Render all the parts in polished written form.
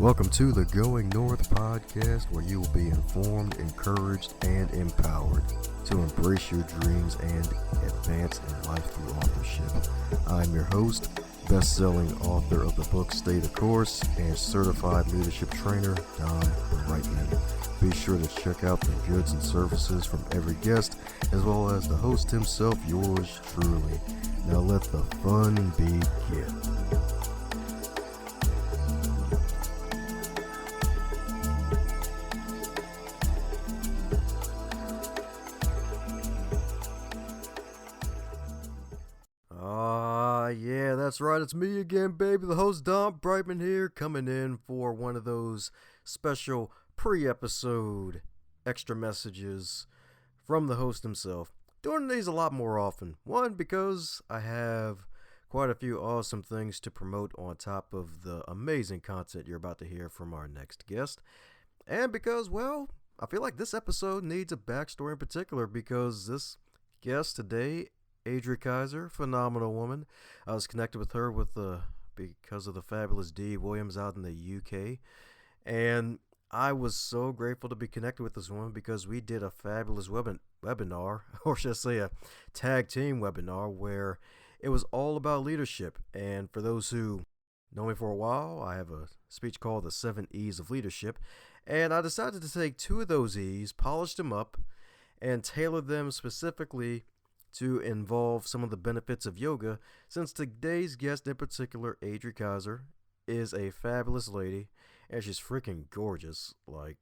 Welcome to the Going North podcast, where you will be informed, encouraged, and empowered to embrace your dreams and advance in life through authorship. I'm your host, best-selling author of the book Stay the Course, and certified leadership trainer, Don Brightman. Be sure to check out the goods and services from every guest, as well as the host himself, yours truly. Now let the fun begin. Yeah, that's right. It's me again, baby. The host, Don Brightman here, coming in for one of those special pre-episode extra messages from the host himself. Doing these a lot more often. One, because I have quite a few awesome things to promote on top of the amazing content you're about to hear from our next guest. And because, well, I feel like this episode needs a backstory in particular, because this guest today, Adri Kyser, phenomenal woman. I was connected with her because of the fabulous Dee Williams out in the UK. And I was so grateful to be connected with this woman because we did a fabulous webinar, or should I say a tag team webinar, where it was all about leadership. And for those who know me for a while, I have a speech called The 7 E's of Leadership. And I decided to take 2 of those E's, polish them up, and tailor them specifically to involve some of the benefits of yoga, since today's guest in particular, Adri Kyser, is a fabulous lady, and she's freaking gorgeous. Like,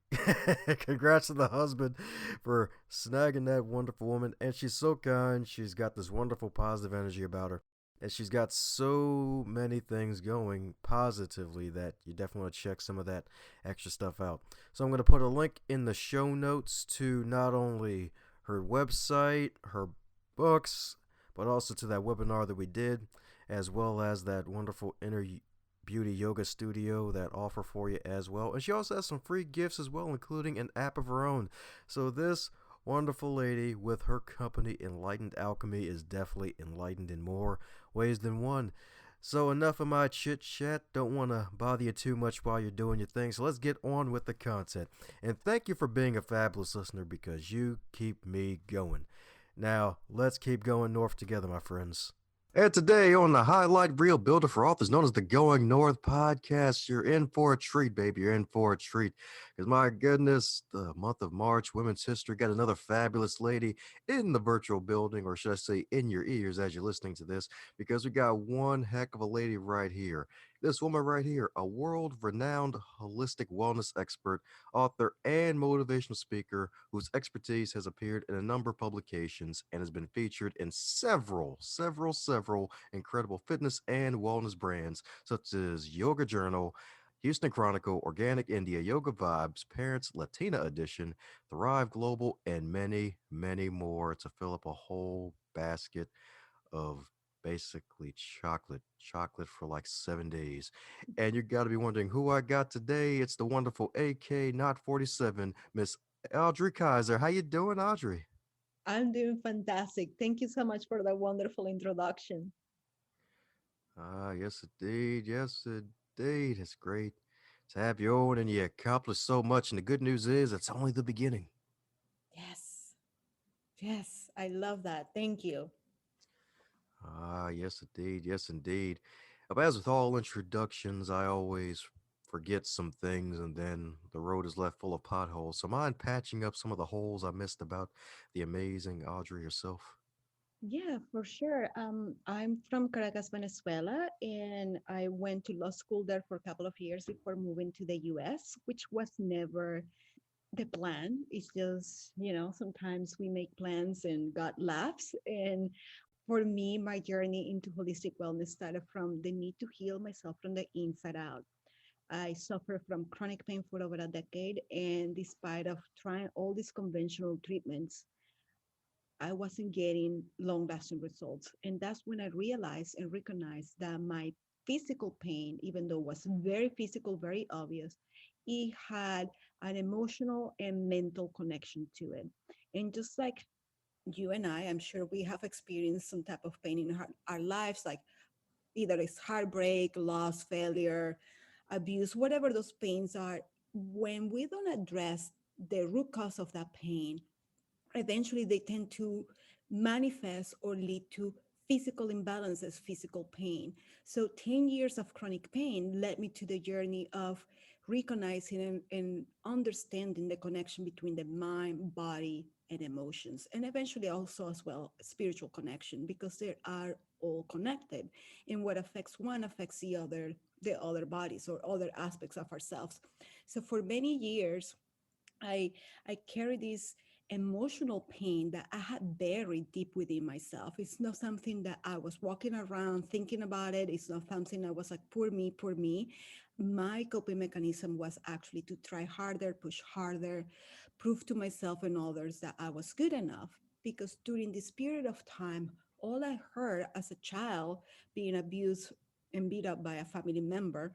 congrats to the husband for snagging that wonderful woman, and she's so kind. She's got this wonderful positive energy about her, and she's got so many things going positively that you definitely want to check some of that extra stuff out. So I'm going to put a link in the show notes to not only her website, her books, but also to that webinar that we did, as well as that wonderful Inner Beauty Yoga Studio, that offer for you as well. And she also has some free gifts as well, including an app of her own. So this wonderful lady with her company Enlightened Alchemy is definitely enlightened in more ways than one. So enough of my chit chat. Don't want to bother you too much while you're doing your thing. So let's get on with the content. And thank you for being a fabulous listener, because you keep me going. Now, let's keep going north together, my friends. And today on the Highlight Reel Builder for Authors, known as the Going North podcast, you're in for a treat, baby. You're in for a treat. Because, my goodness, the month of March, Women's History, got another fabulous lady in the virtual building, or should I say in your ears as you're listening to this, because we got one heck of a lady right here. This woman right here, a world-renowned holistic wellness expert, author, and motivational speaker whose expertise has appeared in a number of publications and has been featured in several incredible fitness and wellness brands, such as Yoga Journal, Houston Chronicle, Organic India, Yoga Vibes, Parents, Latina Edition, Thrive Global, and many, many more, to fill up a whole basket of basically chocolate for like 7 days. And you got to be wondering who I got today. It's the wonderful AK Not 47, Miss Adri Kyser. How you doing, Audrey? I'm doing fantastic. Thank you so much for that wonderful introduction. Yes indeed, it's great to have you on, and you accomplished so much, and the good news is it's only the beginning. Yes, yes, I love that. Thank you. Yes indeed. But as with all introductions, I always forget some things, and then the road is left full of potholes. So mind patching up some of the holes I missed about the amazing Audrey herself? Yeah, for sure. I'm from Caracas, Venezuela, and I went to law school there for a couple of years before moving to the US, which was never the plan. It's just, sometimes we make plans and God laughs. And for me, my journey into holistic wellness started from the need to heal myself from the inside out. I suffer from chronic pain for over a decade, and despite of trying all these conventional treatments, I wasn't getting long-lasting results. And that's when I realized and recognized that my physical pain, even though it was very physical, very obvious, it had an emotional and mental connection to it. And just like you and I'm sure we have experienced some type of pain in our lives, like either it's heartbreak, loss, failure, abuse, whatever those pains are, when we don't address the root cause of that pain, eventually they tend to manifest or lead to physical imbalances, physical pain. So 10 years of chronic pain led me to the journey of recognizing and understanding the connection between the mind, body, and emotions, and eventually also as well spiritual connection, because they are all connected. And what affects one affects the other bodies or other aspects of ourselves. So for many years, I I carry this emotional pain that I had buried deep within myself. It's not something that I was walking around thinking about it. It's not something I was like, poor me, poor me. My coping mechanism was actually to try harder, push harder, prove to myself and others that I was good enough. Because during this period of time, all I heard as a child being abused and beat up by a family member,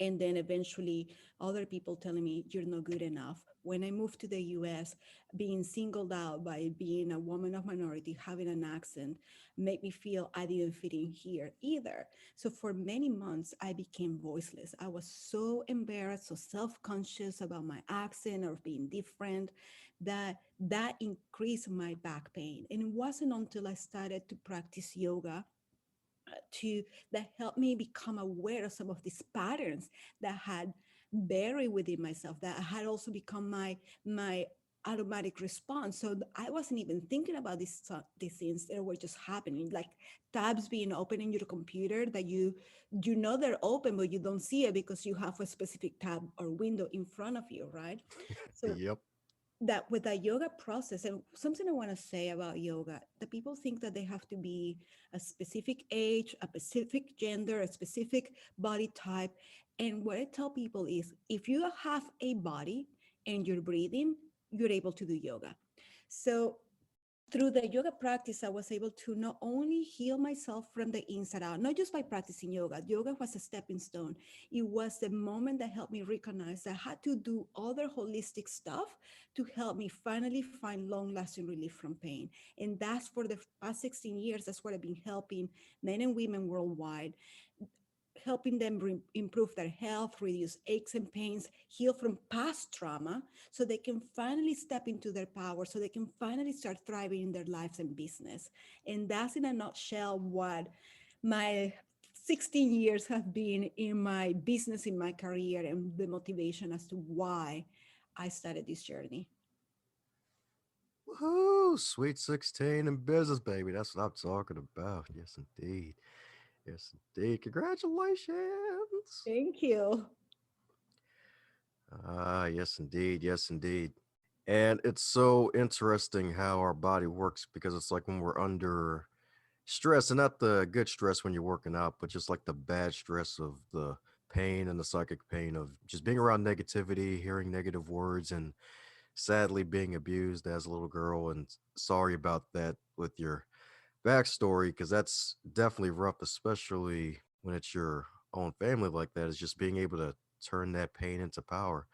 and then eventually other people telling me you're not good enough. When I moved to the US, being singled out by being a woman of minority, having an accent, made me feel I didn't fit in here either. So for many months, I became voiceless. I was so embarrassed, so self-conscious about my accent or being different, that increased my back pain. And it wasn't until I started to practice yoga to that helped me become aware of some of these patterns that had buried within myself, that had also become my automatic response. So I wasn't even thinking about these things that were just happening, like tabs being open in your computer that you know they're open, but you don't see it because you have a specific tab or window in front of you, right? So Yep. that with the yoga process, and something I want to say about yoga, the people think that they have to be a specific age, a specific gender, a specific body type. And what I tell people is if you have a body and you're breathing, you're able to do yoga. So through the yoga practice, I was able to not only heal myself from the inside out, not just by practicing yoga. Yoga was a stepping stone. It was the moment that helped me recognize that I had to do other holistic stuff to help me finally find long lasting relief from pain. And that's for the past 16 years. That's what I've been helping men and women worldwide, helping them improve their health, reduce aches and pains, heal from past trauma, so they can finally step into their power, so they can finally start thriving in their lives and business. And that's in a nutshell what my 16 years have been in my business, in my career, and the motivation as to why I started this journey. Woohoo! Sweet 16 in business, baby. That's what I'm talking about. Yes, indeed. Yes, indeed. Congratulations. Thank you. Ah, yes, indeed. Yes, indeed. And it's so interesting how our body works because it's like when we're under stress, and not the good stress when you're working out, but just like the bad stress of the pain and the psychic pain of just being around negativity, hearing negative words, and sadly being abused as a little girl. And sorry about that with your backstory, because that's definitely rough, especially when it's your own family like that, is just being able to turn that pain into power.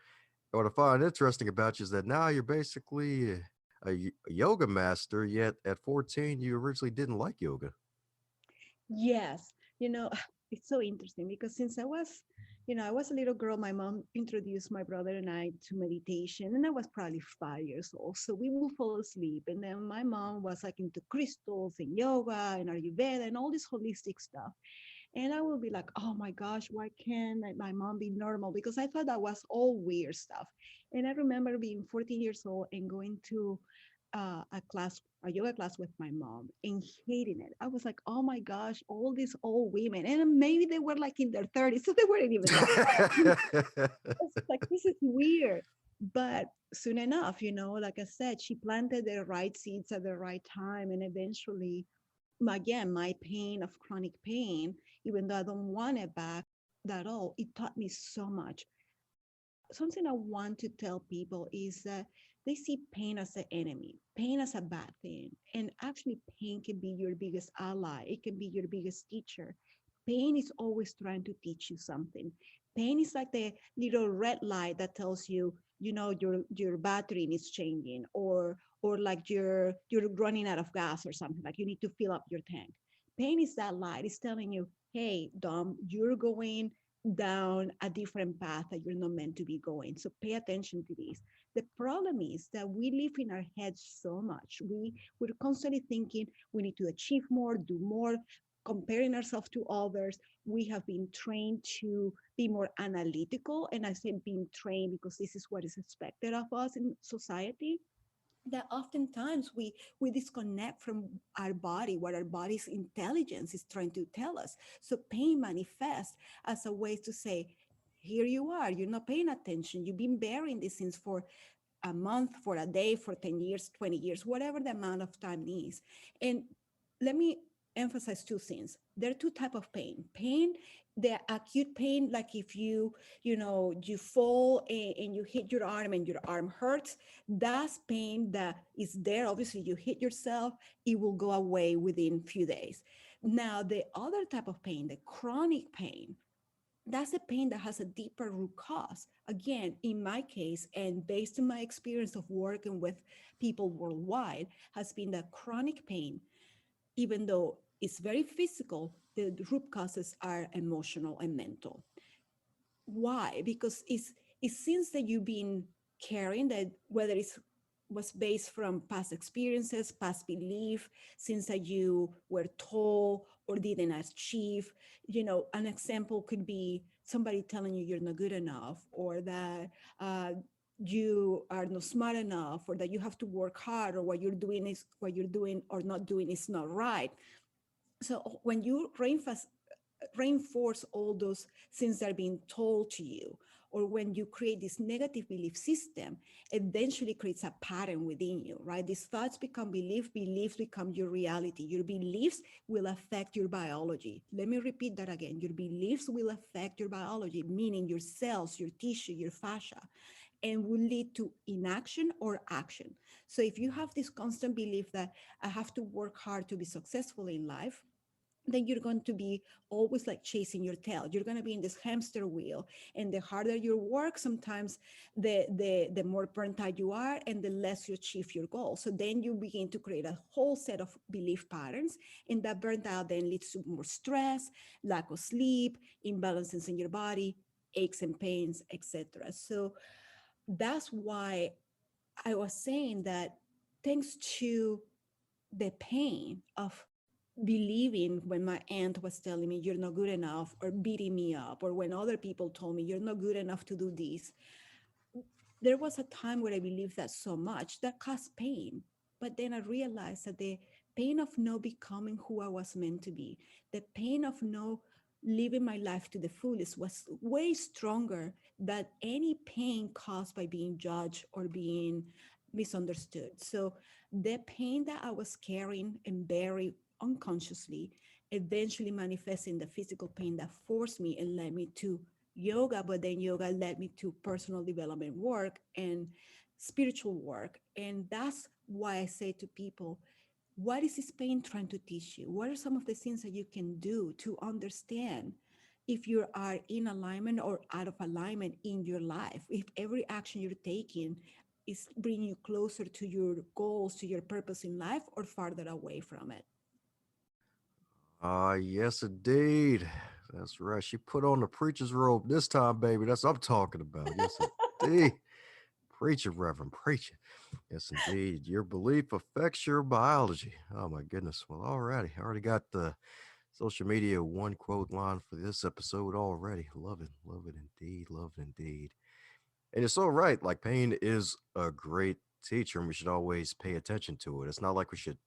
And what I find interesting about you is that now you're basically a yoga master, yet at 14, you originally didn't like yoga. Yes, you know, it's so interesting because since I was a little girl, my mom introduced my brother and I to meditation, and I was probably 5 years old. So we would fall asleep, and then my mom was like into crystals and yoga and Ayurveda and all this holistic stuff. And I will be like, oh my gosh, why can't my mom be normal? Because I thought that was all weird stuff. And I remember being 14 years old and going to a yoga class with my mom and hating it. I was like, oh my gosh, all these old women. And maybe they were like in their 30s, so they weren't even that old. I was like, this is weird. But soon enough, like I said, she planted the right seeds at the right time. And eventually, again, my pain of chronic pain, even though I don't want it back at all, it taught me so much. Something I want to tell people is that they see pain as an enemy, pain as a bad thing. And actually, pain can be your biggest ally, it can be your biggest teacher. Pain is always trying to teach you something. Pain is like the little red light that tells you, your battery is changing, or like you're running out of gas or something, like you need to fill up your tank. Pain is that light. It's telling you, hey, Dom, you're going down a different path that you're not meant to be going. So pay attention to this. The problem is that we live in our heads so much. We're constantly thinking we need to achieve more, do more, comparing ourselves to others. We have been trained to be more analytical. And I say being trained because this is what is expected of us in society, that oftentimes we disconnect from our body, what our body's intelligence is trying to tell us. So pain manifests as a way to say, here you are, you're not paying attention, you've been bearing these things for a month, for a day, for 10 years, 20 years, whatever the amount of time is. And let me emphasize two things. There are two type of pain. Pain, the acute pain, like if you fall and you hit your arm and your arm hurts, that's pain that is there. Obviously, you hit yourself, it will go away within few days. Now, the other type of pain, the chronic pain, that's a pain that has a deeper root cause. Again, in my case, and based on my experience of working with people worldwide, has been that chronic pain, even though it's very physical, the root causes are emotional and mental. Why? Because it's since that you've been carrying that, whether it's was based from past experiences, past belief, since that you were told or didn't achieve. An example could be somebody telling you you're not good enough, or that you are not smart enough, or that you have to work hard, or what you're doing or not doing is not right. So when you reinforce all those things that are being told to you, or when you create this negative belief system, eventually creates a pattern within you, right? These thoughts become beliefs become your reality. Your beliefs will affect your biology. Let me repeat that again. Your beliefs will affect your biology, meaning your cells, your tissue, your fascia, and will lead to inaction or action. So if you have this constant belief that I have to work hard to be successful in life, then you're going to be always like chasing your tail. You're going to be in this hamster wheel, and the harder you work, sometimes the more burnt out you are, and the less you achieve your goal. So then you begin to create a whole set of belief patterns, and that burnt out then leads to more stress, lack of sleep, imbalances in your body, aches and pains, etc. So that's why I was saying that, thanks to the pain of believing when my aunt was telling me you're not good enough, or beating me up, or when other people told me you're not good enough to do this, there was a time where I believed that so much that caused pain. But then I realized that the pain of not becoming who I was meant to be, the pain of not living my life to the fullest, was way stronger than any pain caused by being judged or being misunderstood. So the pain that I was carrying and bearing unconsciously eventually manifested in the physical pain that forced me and led me to yoga. But then yoga led me to personal development work and spiritual work. And that's why I say to people, what is this pain trying to teach you? What are some of the things that you can do to understand if you are in alignment or out of alignment in your life? If every action you're taking is bringing you closer to your goals, to your purpose in life, or farther away from it. Ah, yes, indeed. That's right. She put on the preacher's robe this time, baby. That's what I'm talking about. Yes, indeed. Preach it, Reverend. Preach it. Yes, indeed. Your belief affects your biology. Oh, my goodness. Well, alrighty. I already got the social media one quote line for this episode already. Love it indeed. Love it indeed. And you're so right. Like, pain is a great teacher, and we should always pay attention to it. It's not like we should,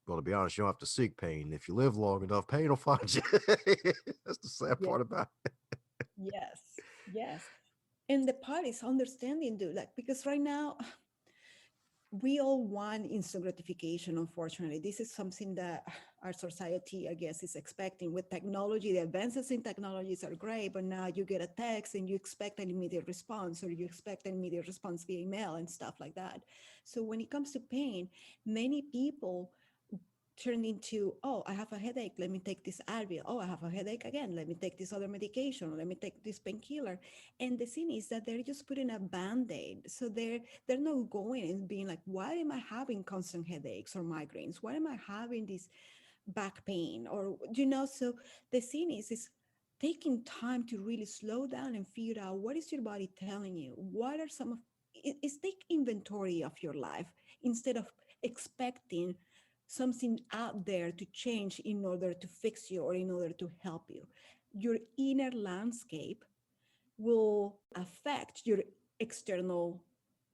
well, to be honest, you don't have to seek pain. If you live long enough, pain will find you. That's the sad Yeah. part about it. Yes. Yes. And the part is understanding, dude, like, because right now we all want instant gratification. Unfortunately, this is something that our society, I guess, is expecting. With technology, the advances in technologies are great, but now you get a text and you expect an immediate response, or you expect an immediate response via email and stuff like that. So when it comes to pain, many people turned into, oh, I have a headache, let me take this Advil. Oh, I have a headache again, let me take this other medication, let me take this painkiller. And the thing is that they're just putting a band-aid. So they're not going and being like, why am I having constant headaches or migraines? Why am I having this back pain? Or so the thing is taking time to really slow down and figure out what is your body telling you, what are some of is take inventory of your life instead of expecting something out there to change in order to fix you or in order to help you. Your inner landscape will affect your external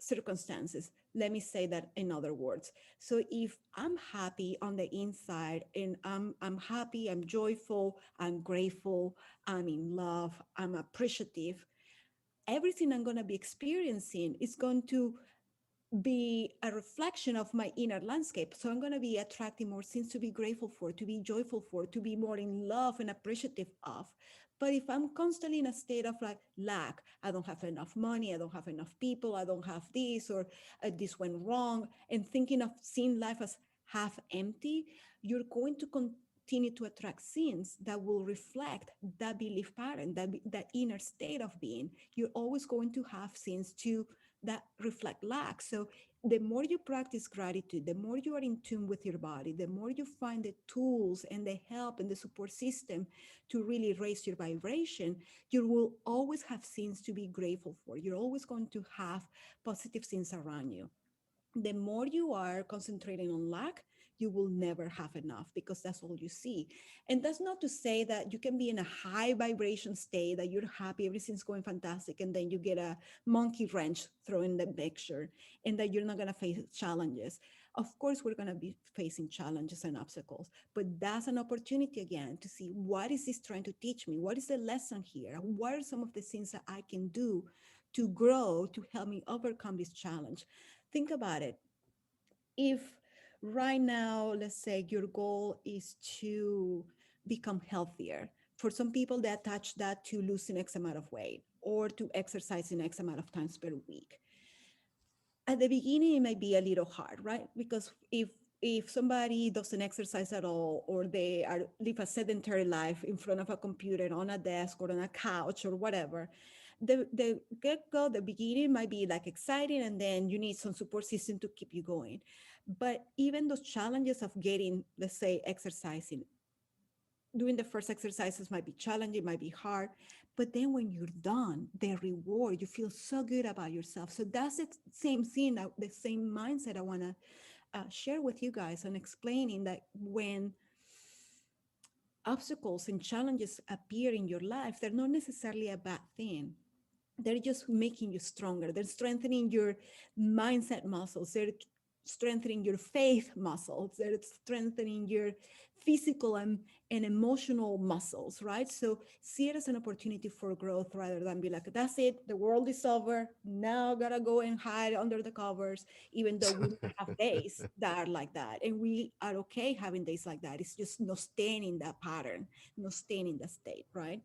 circumstances. Let me say that in other words. So if I'm happy on the inside and I'm happy, I'm joyful, I'm grateful, I'm in love, I'm appreciative, everything I'm going to be experiencing is going to be a reflection of my inner landscape. So I'm going to be attracting more things to be grateful for, to be joyful for, to be more in love and appreciative of. But if I'm constantly in a state of like lack, I don't have enough money, I don't have enough people, I don't have this, or this went wrong, and thinking of seeing life as half empty, you're going to continue to attract things that will reflect that belief pattern, that inner state of being. You're always going to have things to that reflect lack. So the more you practice gratitude, the more you are in tune with your body, the more you find the tools and the help and the support system to really raise your vibration, you will always have things to be grateful for. You're always going to have positive things around you. The more you are concentrating on lack, you will never have enough because that's all you see. And that's not to say that you can be in a high vibration state, that you're happy, everything's going fantastic, and then you get a monkey wrench thrown in the picture and that you're not going to face challenges. Of course, we're going to be facing challenges and obstacles, but that's an opportunity again to see what is this trying to teach me? What is the lesson here? What are some of the things that I can do to grow to help me overcome this challenge? Think about it. If right now, let's say your goal is to become healthier, for some people, they attach that to losing X amount of weight or to exercising X amount of times per week. At the beginning, it might be a little hard, right? Because if somebody doesn't exercise at all, or they are live a sedentary life in front of a computer on a desk or on a couch or whatever, the get go, the beginning might be like exciting, and then you need some support system to keep you going. But even those challenges of getting, let's say, exercising, doing the first exercises might be challenging, might be hard, but then when you're done, the reward, you feel so good about yourself. So that's the same thing, the same mindset I want to share with you guys on explaining that when obstacles and challenges appear in your life, they're not necessarily a bad thing. They're just making you stronger. They're strengthening your mindset muscles. They're strengthening your faith muscles. They're strengthening your physical and emotional muscles, right? So see it as an opportunity for growth rather than be like, that's it, the world is over. Now I gotta go and hide under the covers, even though we have days that are like that. And we are okay having days like that. It's just not staying in that pattern, not staying in that state, right?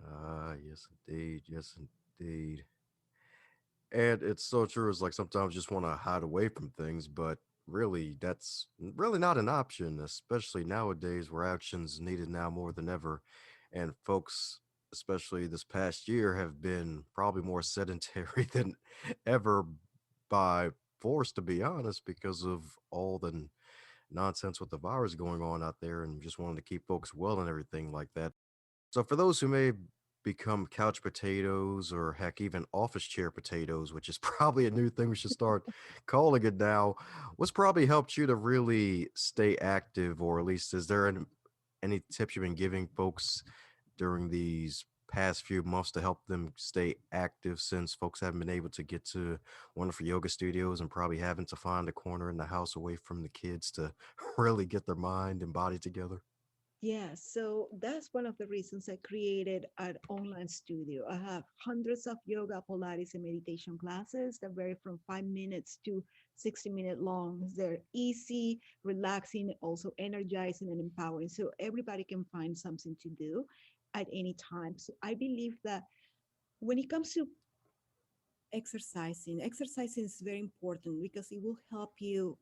Ah, yes, indeed. Yes, indeed. And it's so true. It's like sometimes you just want to hide away from things, but really, that's really not an option, especially nowadays where action's needed now more than ever. And folks, especially this past year, have been probably more sedentary than ever by force, to be honest, because of all the nonsense with the virus going on out there and just wanting to keep folks well and everything like that. So for those who may become couch potatoes or heck even office chair potatoes, which is probably a new thing we should start calling it now, what's probably helped you to really stay active, or at least is there any tips you've been giving folks during these past few months to help them stay active since folks haven't been able to get to wonderful yoga studios and probably having to find a corner in the house away from the kids to really get their mind and body together? Yeah, so that's one of the reasons I created an online studio. I have hundreds of yoga, Pilates, and meditation classes that vary from 5 minutes to 60-minute long. They're easy, relaxing, also energizing and empowering. So everybody can find something to do at any time. So I believe that when it comes to exercising is very important because it will help you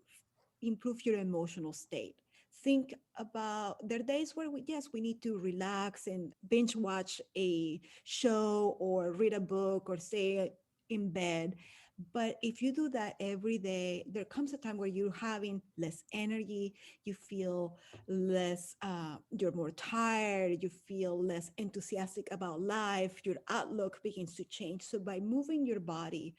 improve your emotional state. Think about there are days where yes, we need to relax and binge watch a show or read a book or stay in bed. But if you do that every day, there comes a time where you're having less energy, you feel less, you're more tired, you feel less enthusiastic about life, your outlook begins to change. So by moving your body,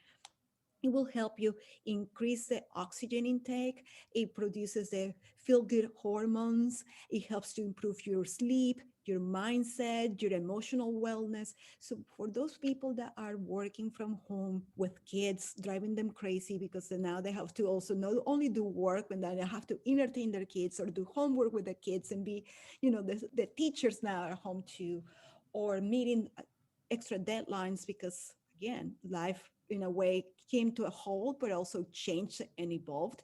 it will help you increase the oxygen intake. It produces the feel good hormones. It helps to improve your sleep, your mindset, your emotional wellness. So, for those people that are working from home with kids, driving them crazy because now they have to also not only do work, but then they have to entertain their kids or do homework with the kids and be, the teachers now are home too, or meeting extra deadlines because again life in a way came to a halt but also changed and evolved.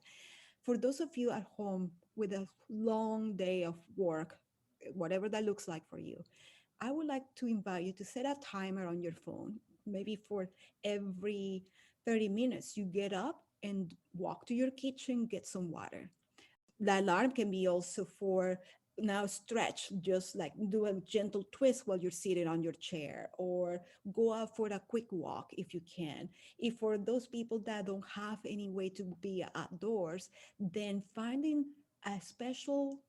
For those of you at home with a long day of work, whatever that looks like for you, I would like to invite you to set a timer on your phone. Maybe for every 30 minutes you get up and walk to your kitchen, get some water. The alarm can be also for now stretch, just like do a gentle twist while you're seated on your chair, or go out for a quick walk if you can. If for those people that don't have any way to be outdoors, then finding a special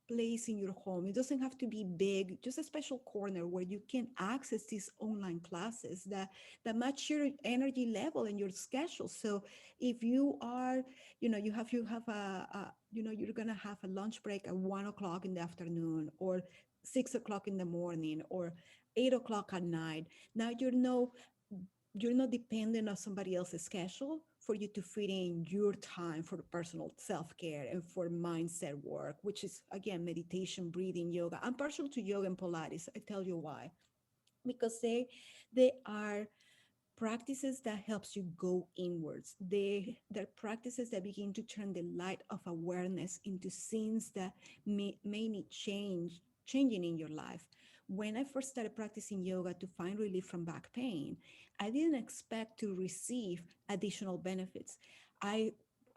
place in your home. It doesn't have to be big, just a special corner where you can access these online classes that match your energy level and your schedule. So if you are, you have you're gonna have a lunch break at 1 o'clock in the afternoon, or 6 o'clock in the morning, or 8 o'clock at night. Now you're not dependent on somebody else's schedule for you to fit in your time for personal self-care and for mindset work, which is again meditation, breathing, yoga. I'm partial to yoga and Pilates. I tell you why. Because they are practices that helps you go inwards. They're practices that begin to turn the light of awareness into scenes that may need changing in your life. When I first started practicing yoga to find relief from back pain, I didn't expect to receive additional benefits. I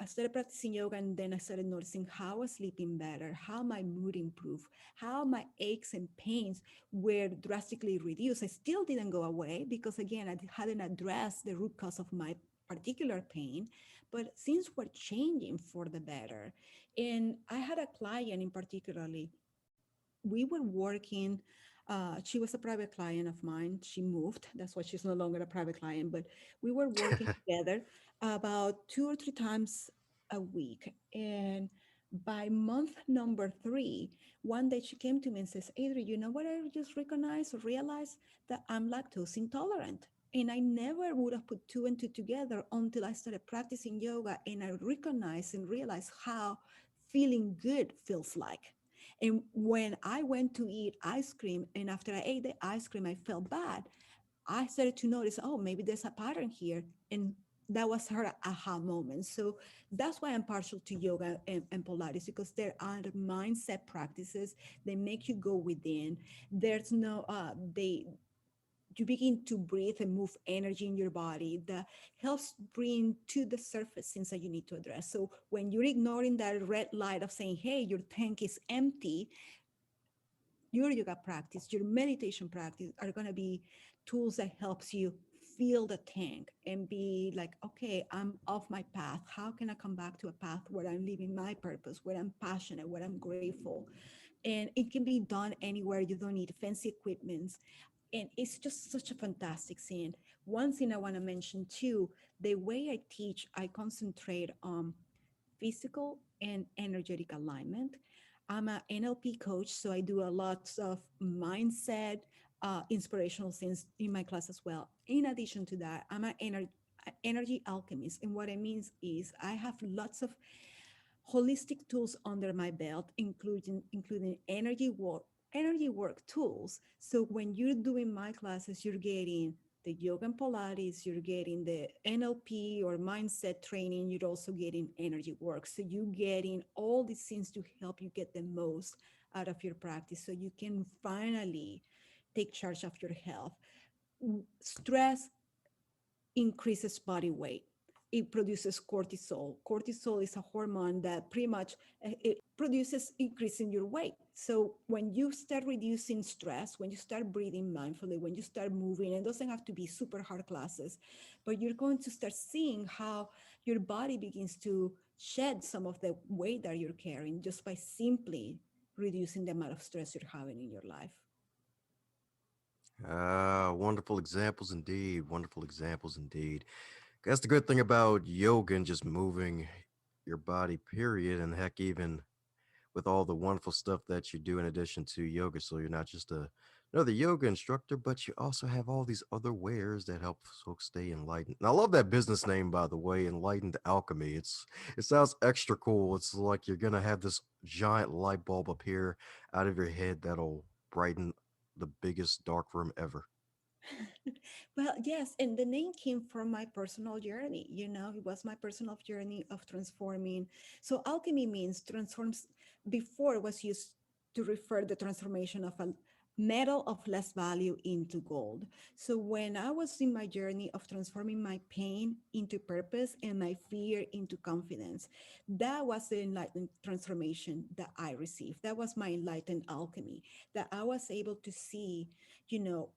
started practicing yoga and then I started noticing how I was sleeping better, how my mood improved, how my aches and pains were drastically reduced. I still didn't go away because, again, I hadn't addressed the root cause of my particular pain, but things were changing for the better. And I had a client in particularly, we were working. She was a private client of mine. She moved. That's why she's no longer a private client. But we were working together about 2 or 3 times a week. And by month number 3, one day she came to me and says, Adri, you know what I just recognized or realized? That I'm lactose intolerant. And I never would have put two and two together until I started practicing yoga and I recognized and realized how feeling good feels like. And when I went to eat ice cream, and after I ate the ice cream, I felt bad, I started to notice, oh, maybe there's a pattern here. And that was her aha moment. So that's why I'm partial to yoga and Pilates, because there are mindset practices. They make you go within. There's no, you begin to breathe and move energy in your body that helps bring to the surface things that you need to address. So when you're ignoring that red light of saying, hey, your tank is empty, your yoga practice, your meditation practice are going to be tools that helps you feel the tank and be like, okay, I'm off my path. How can I come back to a path where I'm living my purpose, where I'm passionate, where I'm grateful? And it can be done anywhere. You don't need fancy equipments. And it's just such a fantastic scene. One thing I want to mention too, the way I teach, I concentrate on physical and energetic alignment. I'm an NLP coach, so I do a lot of mindset, inspirational things in my class as well. In addition to that, I'm an energy alchemist. And what it means is I have lots of holistic tools under my belt, including energy work tools. So when you're doing my classes, you're getting the yoga and Pilates, you're getting the NLP or mindset training, you're also getting energy work. So you're getting all these things to help you get the most out of your practice so you can finally take charge of your health. Stress increases body weight. it produces cortisol. Cortisol is a hormone that pretty much it produces increase in your weight. So when you start reducing stress, when you start breathing mindfully, when you start moving, it doesn't have to be super hard classes, but you're going to start seeing how your body begins to shed some of the weight that you're carrying just by simply reducing the amount of stress you're having in your life. Ah, wonderful examples indeed. Wonderful examples indeed. That's the good thing about yoga and just moving your body, period. And heck, even with all the wonderful stuff that you do in addition to yoga. So you're not just another yoga instructor, but you also have all these other wares that help folks stay enlightened. And I love that business name, by the way, Enlightened Alchemy. It sounds extra cool. It's like you're gonna have this giant light bulb appear out of your head that'll brighten the biggest dark room ever. Well, yes, and the name came from my personal journey. It was my personal journey of transforming. So alchemy means transforms. Before it was used to refer the transformation of a metal of less value into gold. So when I was in my journey of transforming my pain into purpose and my fear into confidence, that was the enlightened transformation that I received. That was my enlightened alchemy, that I was able to see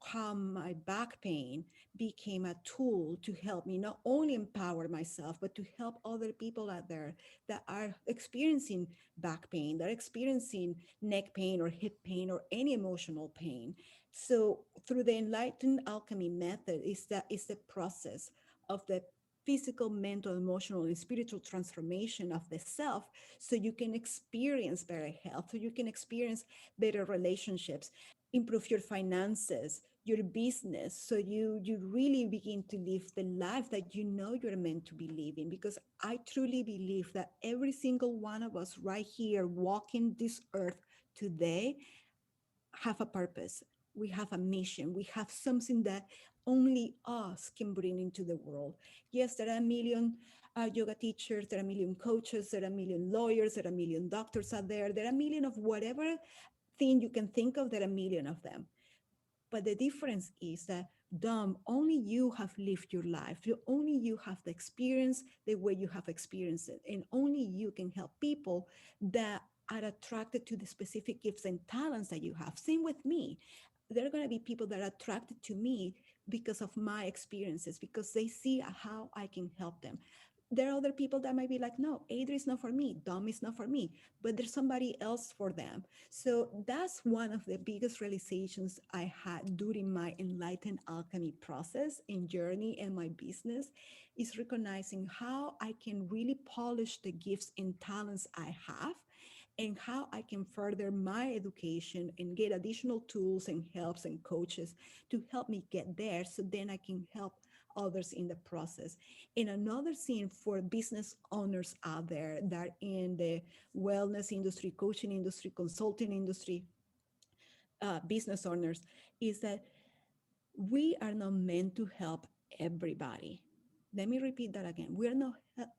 how my back pain became a tool to help me not only empower myself, but to help other people out there that are experiencing back pain, that are experiencing neck pain or hip pain or any emotional pain. So through the enlightened alchemy method is the process of the physical, mental, emotional, and spiritual transformation of the self so you can experience better health, so you can experience better relationships, improve your finances, your business, so you really begin to live the life that you know you're meant to be living. Because I truly believe that every single one of us right here walking this earth today have a purpose. We have a mission. We have something that only us can bring into the world. Yes, there are a million yoga teachers, there are a million coaches, there are a million lawyers, there are a million doctors out there, there are a million of whatever thing you can think of, there are a million of them. But the difference is that, Dom, only you have lived your life. Only you have the experience the way you have experienced it. And only you can help people that are attracted to the specific gifts and talents that you have. Same with me. There are going to be people that are attracted to me because of my experiences, because they see how I can help them. There are other people that might be like, no, Adri is not for me, Dom is not for me, but there's somebody else for them. So that's one of the biggest realizations I had during my enlightened alchemy process and journey and my business is recognizing how I can really polish the gifts and talents I have and how I can further my education and get additional tools and helps and coaches to help me get there so then I can help others in the process. And another thing for business owners out there that are in the wellness industry, coaching industry, consulting industry, business owners, is that we are not meant to help everybody. Let me repeat that again. We are not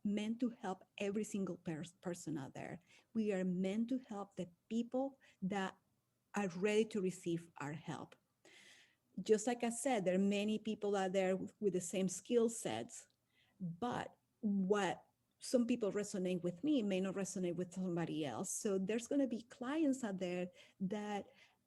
meant to help every single person out there. We are meant to help the people that are ready to receive our help. Just like I said, there are many people out there with the same skill sets, but what some people resonate with me may not resonate with somebody else. So there's going to be clients out there that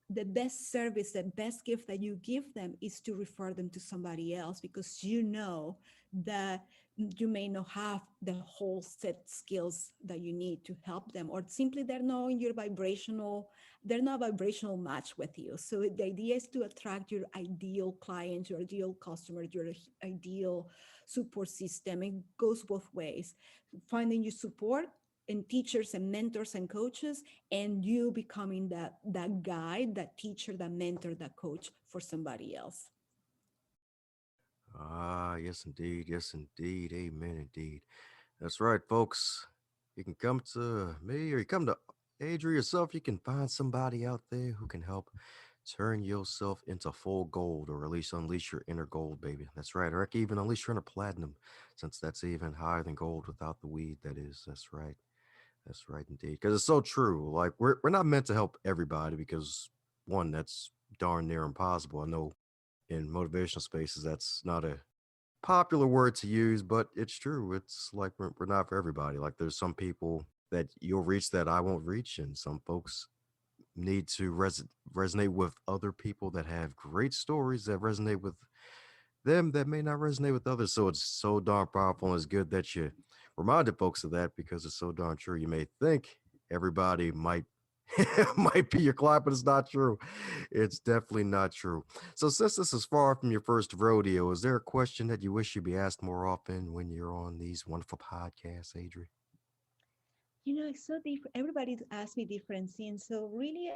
the best service, the best gift that you give them is to refer them to somebody else because you know that you may not have the whole set skills that you need to help them, or simply they're not in your vibrational, they're not a vibrational match with you. So the idea is to attract your ideal client, your ideal customer, your ideal support system. It goes both ways. Finding your support and teachers and mentors and coaches, and you becoming that guide, that teacher, that mentor, that coach for somebody else. Ah, yes, indeed. Yes, indeed. Amen, indeed. That's right, folks. You can come to me or you come to Adri yourself. You can find somebody out there who can help turn yourself into full gold or at least unleash your inner gold, baby. That's right. Or I can even unleash your inner platinum since that's even higher than gold without the weed, that is. That's right. That's right, indeed. Because it's so true. Like, we're not meant to help everybody because, one, that's darn near impossible. I know in motivational spaces, that's not a popular word to use, but it's true. It's like we're not for everybody. Like there's some people that you'll reach that I won't reach, and some folks need to resonate with other people that have great stories that resonate with them that may not resonate with others. So it's so darn powerful, and it's good that you reminded folks of that because it's so darn true. You may think everybody might might be your client, but it's not true. It's definitely not true. So since this is far from your first rodeo, is there a question that you wish you'd be asked more often when you're on these wonderful podcasts, Adri? It's so different. Everybody asks me different things. So really,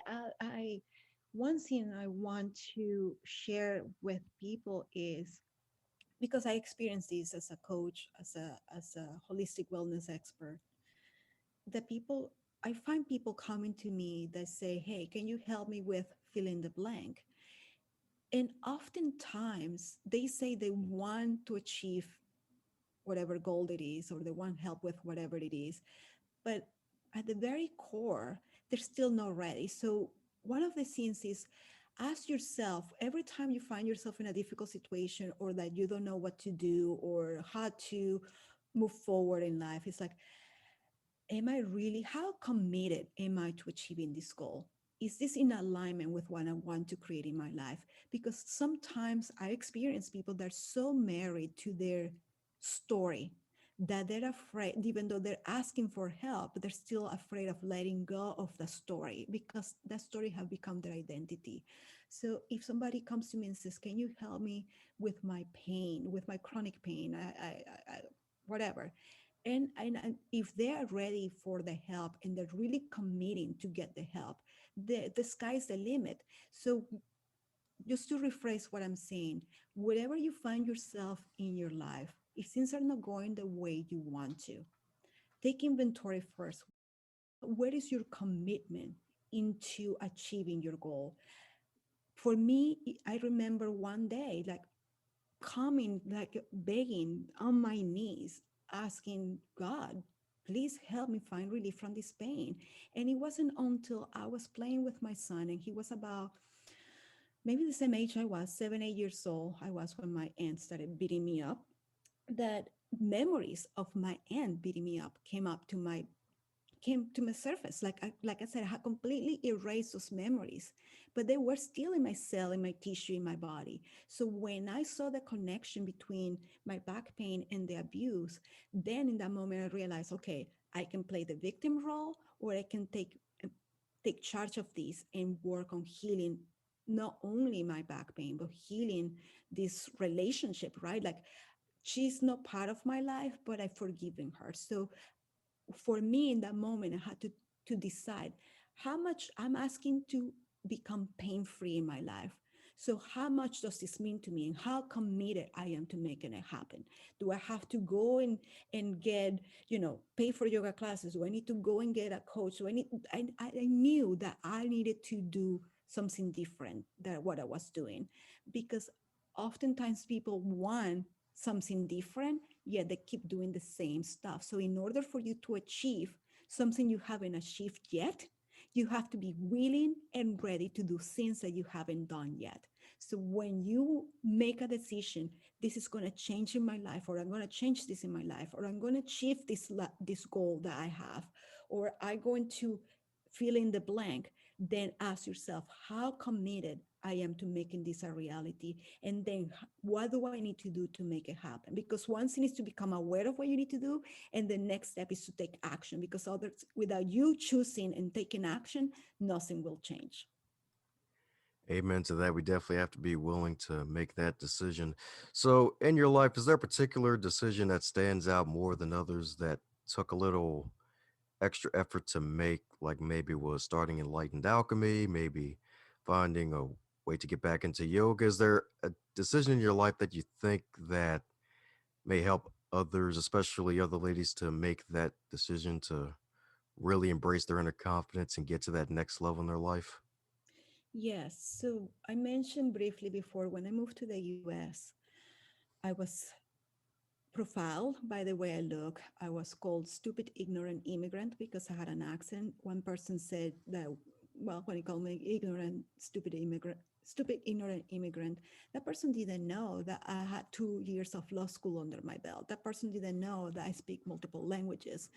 one thing I want to share with people is because I experienced this as a coach, as a holistic wellness expert. The people I find people coming to me that say, "Hey, can you help me with fill in the blank?" And oftentimes they say they want to achieve whatever goal it is, or they want help with whatever it is, but at the very core, they're still not ready. So one of the things is ask yourself every time you find yourself in a difficult situation or that you don't know what to do or how to move forward in life. It's like, am I really, how committed am I to achieving this goal? Is this in alignment with what I want to create in my life? Because sometimes I experience people that are so married to their story that they're afraid, even though they're asking for help, they're still afraid of letting go of the story because that story have become their identity. So if somebody comes to me and says, "Can you help me with my pain, with my chronic pain, whatever," and if they are ready for the help and they're really committing to get the help, the sky's the limit. So just to rephrase what I'm saying, wherever you find yourself in your life, if things are not going the way you want to, take inventory first. Where is your commitment into achieving your goal? For me, I remember one day, like coming, like begging on my knees, asking God, please help me find relief from this pain. And it wasn't until I was playing with my son, and he was about maybe the same age I was, 7, 8 years old, I was when my aunt started beating me up, that memories of my aunt beating me up came to my surface. Like I said, I had completely erased those memories, but they were still in my cell, in my tissue, in my body. So when I saw the connection between my back pain and the abuse, then in that moment I realized, okay, I can play the victim role, or I can take charge of this and work on healing not only my back pain, but healing this relationship, right? Like she's not part of my life, but I've forgiven her. So for me in that moment, I had to decide how much I'm asking to become pain free in my life. So how much does this mean to me, and how committed I am to making it happen? Do I have to go and get, pay for yoga classes? Do I need to go and get a coach? I knew that I needed to do something different than what I was doing, because oftentimes people want something different, yet they keep doing the same stuff. So in order for you to achieve something you haven't achieved yet, you have to be willing and ready to do things that you haven't done yet. So when you make a decision, this is going to change in my life, or I'm going to change this in my life, or I'm going to achieve this goal that I have, or I'm going to fill in the blank, then ask yourself how committed I am to making this a reality. And then what do I need to do to make it happen? Because one thing is to become aware of what you need to do. And the next step is to take action, because others, without you choosing and taking action, nothing will change. Amen to that. We definitely have to be willing to make that decision. So, in your life, is there a particular decision that stands out more than others that took a little extra effort to make? Like maybe was starting Enlightened Alchemy, maybe finding a way to get back into yoga. Is there a decision in your life that you think that may help others, especially other ladies, to make that decision to really embrace their inner confidence and get to that next level in their life? Yes. So I mentioned briefly before, when I moved to the US, I was profiled by the way I look. I was called stupid, ignorant immigrant because I had an accent. One person said that, well, when he called me ignorant, stupid immigrant, stupid, ignorant immigrant. That person didn't know that I had 2 years of law school under my belt. That person didn't know that I speak multiple languages.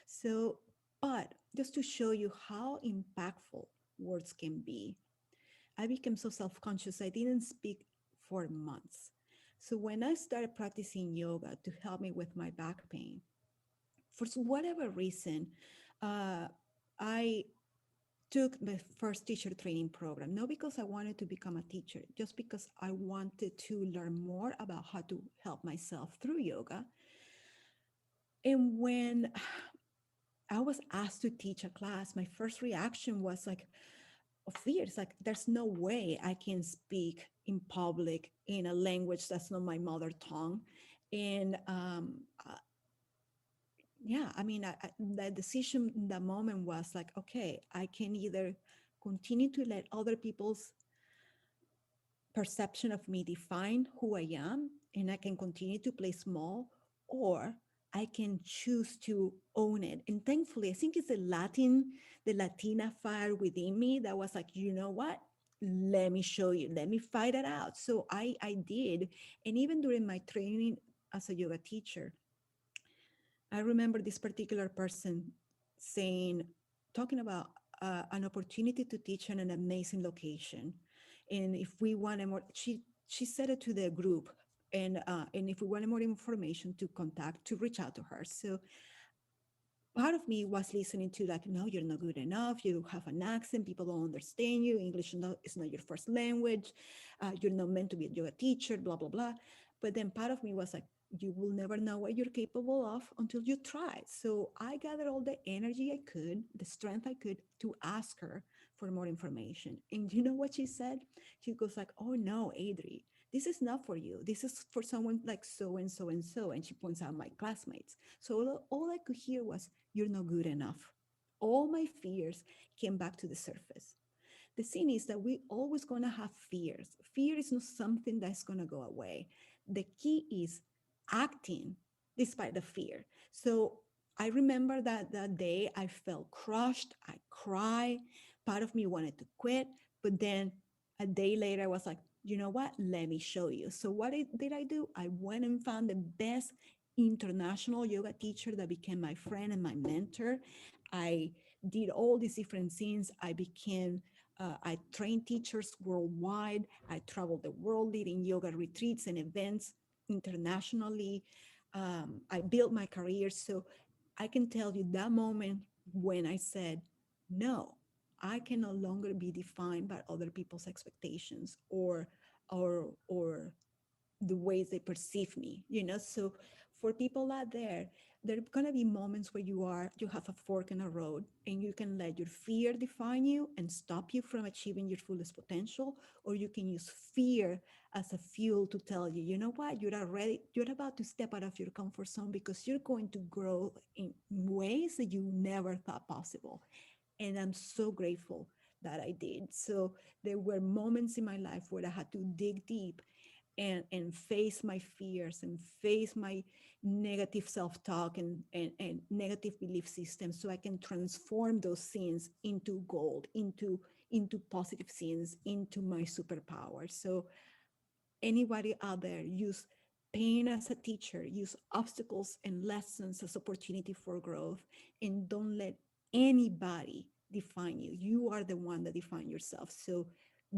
So, but just to show you how impactful words can be, I became so self conscious, I didn't speak for months. So, when I started practicing yoga to help me with my back pain, for whatever reason, uh, I took my first teacher training program, not because I wanted to become a teacher, just because I wanted to learn more about how to help myself through yoga. And when I was asked to teach a class, my first reaction was like, of fears, like, there's no way I can speak in public in a language that's not my mother tongue. And yeah, I mean, the decision in that moment was like, okay, I can either continue to let other people's perception of me define who I am, and I can continue to play small, or I can choose to own it. And thankfully, I think it's the Latina fire within me that was like, you know what? Let me show you. Let me fight it out. So I did. And even during my training as a yoga teacher, I remember this particular person saying, talking about an opportunity to teach in an amazing location, and if we wanted more, she said it to the group, and if we wanted more information to contact to reach out to her. So part of me was listening to like, no, you're not good enough, you have an accent, people don't understand you, English is not your first language, you're not meant to be a yoga teacher, blah blah blah. But then part of me was like, you will never know what you're capable of until you try. So I gathered all the energy I could, the strength I could, to ask her for more information. And you know what she said? She goes like, oh no, Adri, this is not for you, this is for someone like so and so and so. And she points out my classmates. So all I could hear was, you're not good enough. All my fears came back to the surface. The thing is that we always gonna have fears. Fear is not something that's gonna go away. The key is acting despite the fear. So I remember that day I felt crushed. I cried. Part of me wanted to quit, but then a day later I was like, you know what? Let me show you. So what did I do? I went and found the best international yoga teacher that became my friend and my mentor. I did all these different things. I trained teachers worldwide. I traveled the world leading yoga retreats and events internationally. I built my career. So I can tell you that moment when I said, no, I can no longer be defined by other people's expectations or the ways they perceive me, So for people out there are going to be moments where you have a fork in a road, and you can let your fear define you and stop you from achieving your fullest potential, or you can use fear as a fuel to tell you, you know what, you're about to step out of your comfort zone, because you're going to grow in ways that you never thought possible. And I'm so grateful that I did. So there were moments in my life where I had to dig deep and face my fears and face my negative self-talk and negative belief systems, so I can transform those sins into gold, into positive sins, into my superpower. So anybody out there, use pain as a teacher, use obstacles and lessons as opportunity for growth, and don't let anybody define you. You are the one that define yourself. So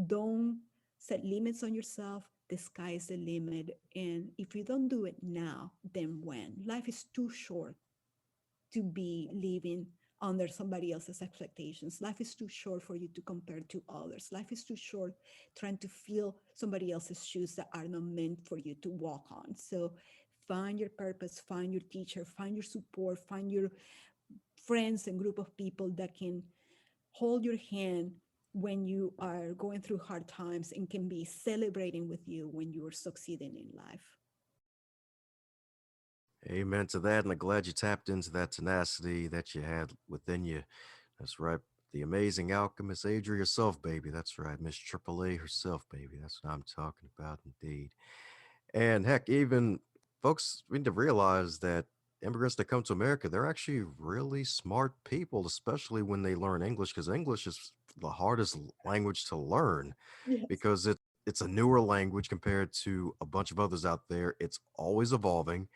don't set limits on yourself. The sky is the limit. And if you don't do it now, then when? Life is too short to be living under somebody else's expectations. Life is too short for you to compare to others. Life is too short trying to fill somebody else's shoes that are not meant for you to walk on. So find your purpose, find your teacher, find your support, find your friends and group of people that can hold your hand when you are going through hard times and can be celebrating with you when you are succeeding in life. Amen to that. And I'm glad you tapped into that tenacity that you had within you. That's right. The amazing alchemist, Adri herself, baby. That's right. Miss Triple A herself, baby. That's what I'm talking about, indeed. And heck, even folks need to realize that immigrants that come to America, they're actually really smart people, especially when they learn English, because English is the hardest language to learn Yes. because it's a newer language compared to a bunch of others out there. It's always evolving.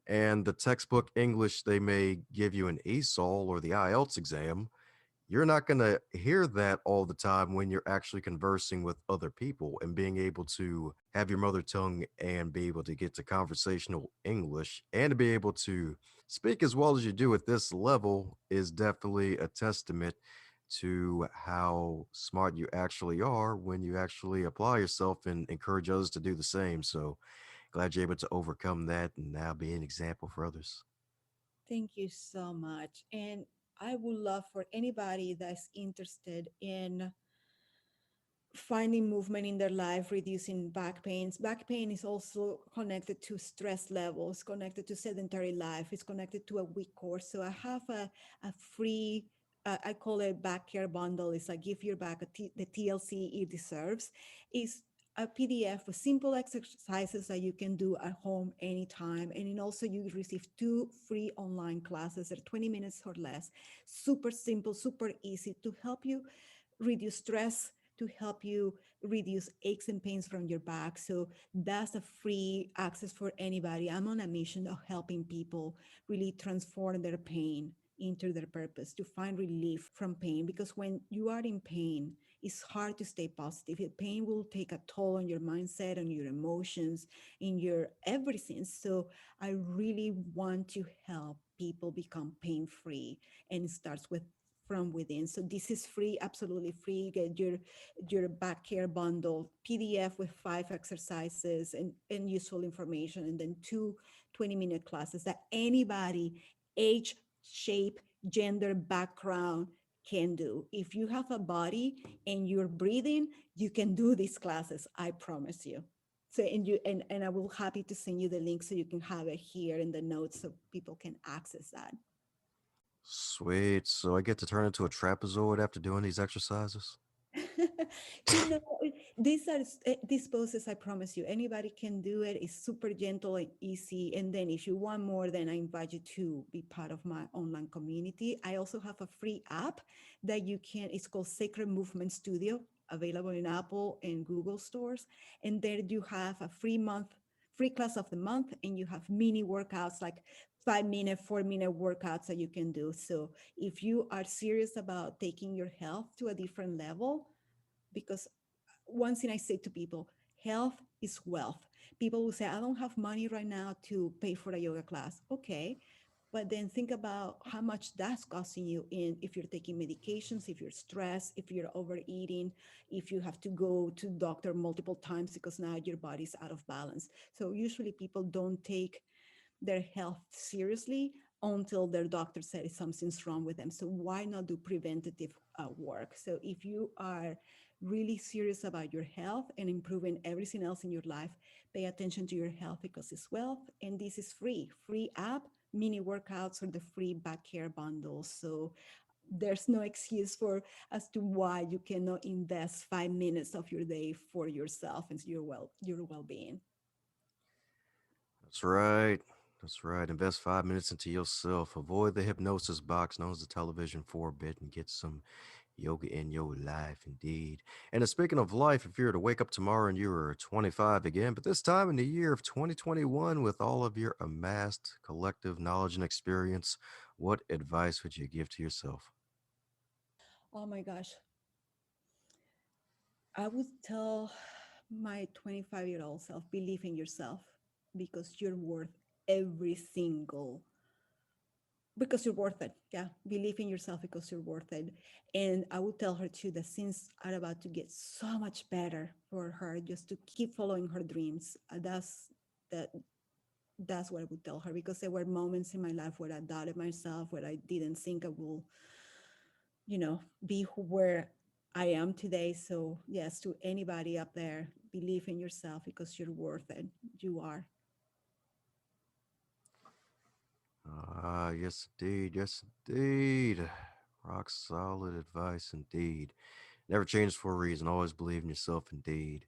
And the textbook English they may give you an ESOL or the IELTS exam, you're not going to hear that all the time when you're actually conversing with other people and being able to have your mother tongue and be able to get to conversational English and to be able to speak as well as you do at this level is definitely a testament to how smart you actually are when you actually apply yourself and encourage others to do the same. So glad you're able to overcome that and now be an example for others. Thank you so much. And I would love for anybody that's interested in finding movement in their life, reducing back pains. Back pain is also connected to stress levels, connected to sedentary life, it's connected to a weak core. So I have a free, I call it back care bundle. It's like give your back the TLC it deserves. Is a PDF with simple exercises that you can do at home anytime. And then also you receive 2 free online classes that are 20 minutes or less. Super simple, super easy to help you reduce stress, to help you reduce aches and pains from your back. So that's a free access for anybody. I'm on a mission of helping people really transform their pain into their purpose, to find relief from pain. Because when you are in pain, it's hard to stay positive. Pain will take a toll on your mindset, on your emotions, in your everything. So I really want to help people become pain free, and it starts with from within. So this is free, absolutely free. Get your back care bundle PDF with 5 exercises and useful information, and then 2 20-minute classes that anybody, age, shape, gender, background can do. If you have a body and you're breathing, you can do these classes. I promise you. So and I will happy to send you the link so you can have it here in the notes so people can access that. Sweet. So I get to turn into a trapezoid after doing these exercises? you know these poses, I promise you anybody can do it. It's super gentle and easy. And then if you want more, then I invite you to be part of my online community. I also have a free app that you can, it's called Sacred Movement Studio, available in Apple and Google stores. And there you have a free class of the month, and you have mini workouts like 5 minute 4 minute workouts that you can do. So if you are serious about taking your health to a different level, because one thing I say to people, health is wealth. People will say, I don't have money right now to pay for a yoga class. Okay. But then think about how much that's costing you in if you're taking medications, if you're stressed, if you're overeating, if you have to go to doctor multiple times because now your body's out of balance. So usually people don't take their health seriously until their doctor says something's wrong with them. So why not do preventative work? So if you are really serious about your health and improving everything else in your life, pay attention to your health because it's wealth. And this is free app, mini workouts, or the free back care bundle. So there's no excuse for as to why you cannot invest 5 minutes of your day for yourself and your well-being. That's right. That's right. Invest 5 minutes into yourself. Avoid the hypnosis box known as the television 4-bit and get some yoga in your life, indeed. And speaking of life, if you were to wake up tomorrow and you were 25 again, but this time in the year of 2021 with all of your amassed collective knowledge and experience, what advice would you give to yourself? Oh my gosh, I would tell my 25-year-old self, believe in yourself because you're worth every single, because you're worth it. Yeah, believe in yourself because you're worth it. And I would tell her too that things are about to get so much better for her, just to keep following her dreams. That that's what I would tell her, because there were moments in my life where I doubted myself, where I didn't think I will, be where I am today. So, yes, to anybody up there, believe in yourself because you're worth it. You are. Ah, yes, indeed. Yes, indeed. Rock solid advice, indeed. Never change for a reason. Always believe in yourself, indeed.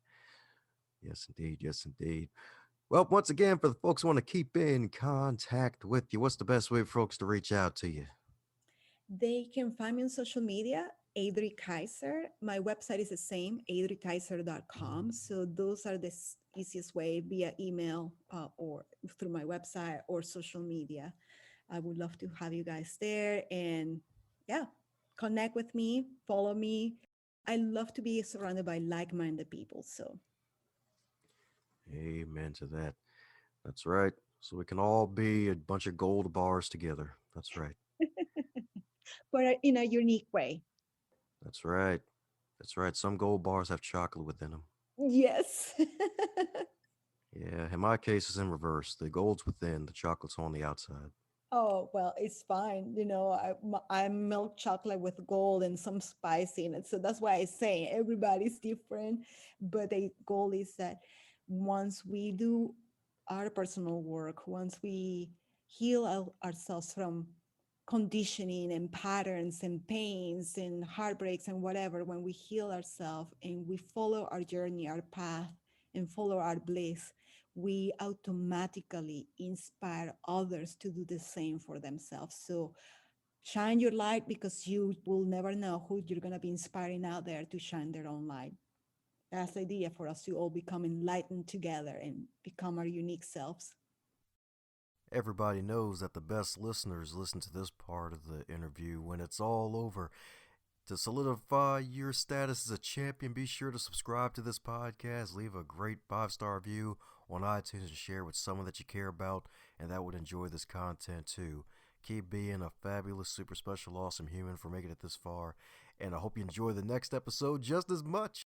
Yes, indeed. Yes, indeed. Well, once again, for the folks who want to keep in contact with you, what's the best way for folks to reach out to you? They can find me on social media. Adri Kyser. My website is the same, adrikaiser.com. So those are the easiest way via email or through my website or social media. I would love to have you guys there and yeah, connect with me, follow me. I love to be surrounded by like-minded people. So, Amen to that. That's right. So we can all be a bunch of gold bars together. That's right. but in a unique way. That's right. That's right. Some gold bars have chocolate within them. Yes. Yeah, in my case, it's in reverse. The gold's within, the chocolate's on the outside. Oh, well, it's fine. I milk chocolate with gold and some spice in it. So that's why I say everybody's different. But the goal is that once we do our personal work, once we heal ourselves from conditioning and patterns and pains and heartbreaks and whatever, when we heal ourselves and we follow our journey, our path, and follow our bliss, we automatically inspire others to do the same for themselves. So shine your light because you will never know who you're going to be inspiring out there to shine their own light. That's the idea for us to all become enlightened together and become our unique selves. Everybody knows that the best listeners listen to this part of the interview when it's all over. To solidify your status as a champion, be sure to subscribe to this podcast, leave a great 5-star review on iTunes, and share with someone that you care about and that would enjoy this content too. Keep being a fabulous, super special, awesome human for making it this far, and I hope you enjoy the next episode just as much.